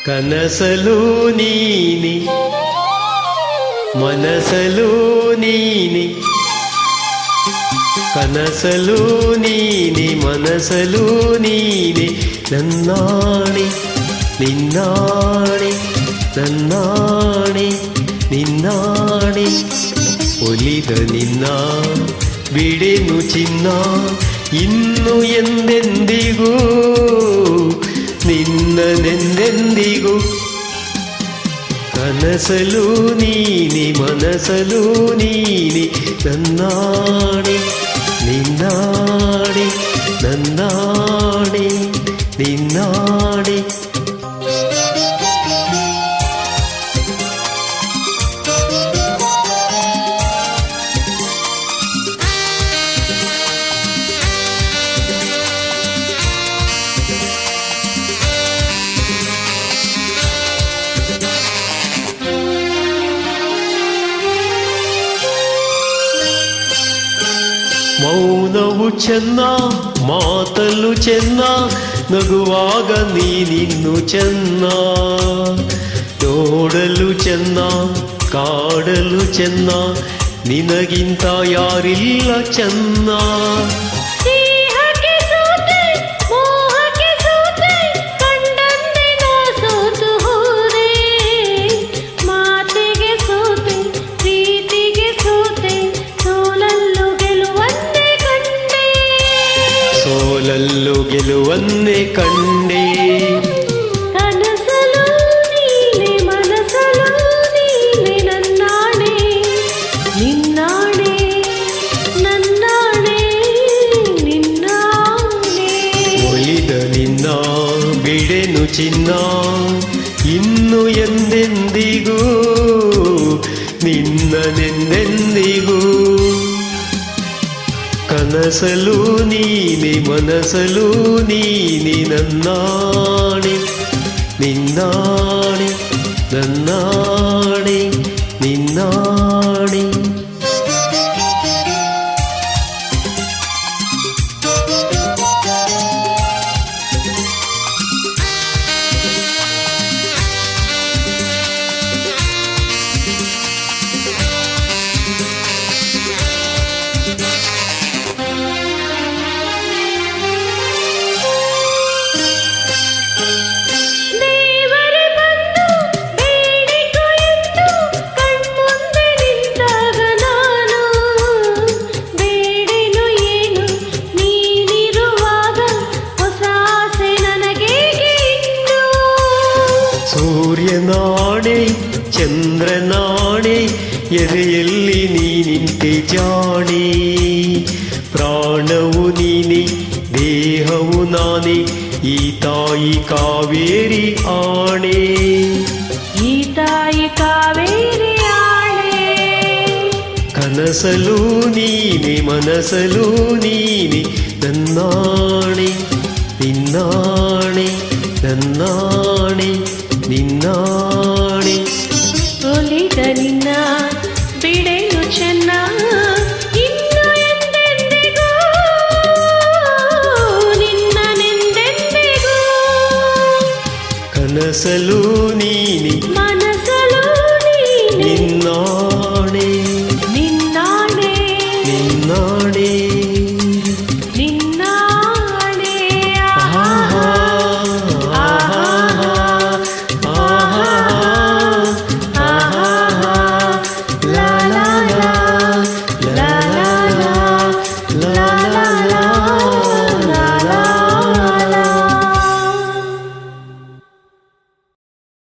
ಕನಸಲು ನೀನಿ ಮನಸಲು ನೀನಿ, ಕನಸಲು ನೀನಿ ಮನಸಲು ನೀನಿ, ನನ್ನಾಣೆ ನಿನ್ನಾಣೆ ನನ್ನಾಣೆ ನಿನ್ನಾಣೆ. ಒಲಿದ ನಿನ್ನ ಬಿಡೆನು ಚಿನ್ನ ಇನ್ನು ಎಂದೆಂದಿಗೂ, ನಿನ್ನನೆಂದೆಂದಿಗೂ. ಕನಸಲು ನೀನಿ ಮನಸಲು ನೀನಿ, ನನ್ನಾಣೆ ನಿನ್ನಾಣೆ ನನ್ನಾಣೆ ನಿನ್ನಾಣೆ. ಮೌನವು ಚೆನ್ನ ಮಾತಲು ಚೆನ್ನ, ನಗುವಾಗ ನೀನಿನ್ನು ಚೆನ್ನ, ನೋಡಲು ಚೆನ್ನ ಕಾಡಲು ಚೆನ್ನ, ನಿನಗಿಂತ ಯಾರಿಲ್ಲ ಚೆನ್ನ. ಸೋಲಲ್ಲು ಗೆಲುವನ್ನೇ ಕಂಡೆ. ಕನಸಲು ನೀನೆ ಮನಸಲು ನೀನೆ, ನನ್ನಾಣೆ ನಿನ್ನಾಣೆ ನನ್ನಾಣೆ ನಿನ್ನಾಣೆ. ಒಲಿದ ನಿನ್ನ ಬಿಡೆನು ಚಿನ್ನ ಇನ್ನು ಎಂದೆಂದಿಗೂ, ನಿನ್ನನೆಂದೆಂದಿಗೂ. ಕನಸಲು ನೀನೆ ಮನಸಲು ನೀನೆ, ನನ್ನಾಣೆ ನಿನ್ನಾಣೆ ನನ್ನಾಣೆ ನಿನ್ನಾಣೆ. ಸೂರ್ಯನಾಣೆ ಚಂದ್ರನಾಣೆ ಎದೆಯಲ್ಲಿ ನೀನಿಂತೆ ಜಾಣೆ, ಪ್ರಾಣವು ನೀನೆ ದೇಹವು ನಾನೇ, ಈ ತಾಯಿ ಕಾವೇರಿ ಆಣೆ. ಈ ತಾಯಿ ಕಾವೇರಿ ಆಣೆ. ಕನಸಲು ನೀನೆ ಮನಸಲು ನೀನೆ, ನನ್ನಾಣೆ ನಿನ್ನಾಣೆ ನನ್ನಾಣೆ ನಿನ್ನಾಣೆ. ಒಲಿದ ನಿನ್ನ ಬಿಡೆನು ಚೆನ್ನ ಇನ್ನು ಎಂದೆಂದಿಗೂ, ನಿನ್ನನೆಂದೆಂದಿಗೂ. ಕನಸಲು ನೀನೆ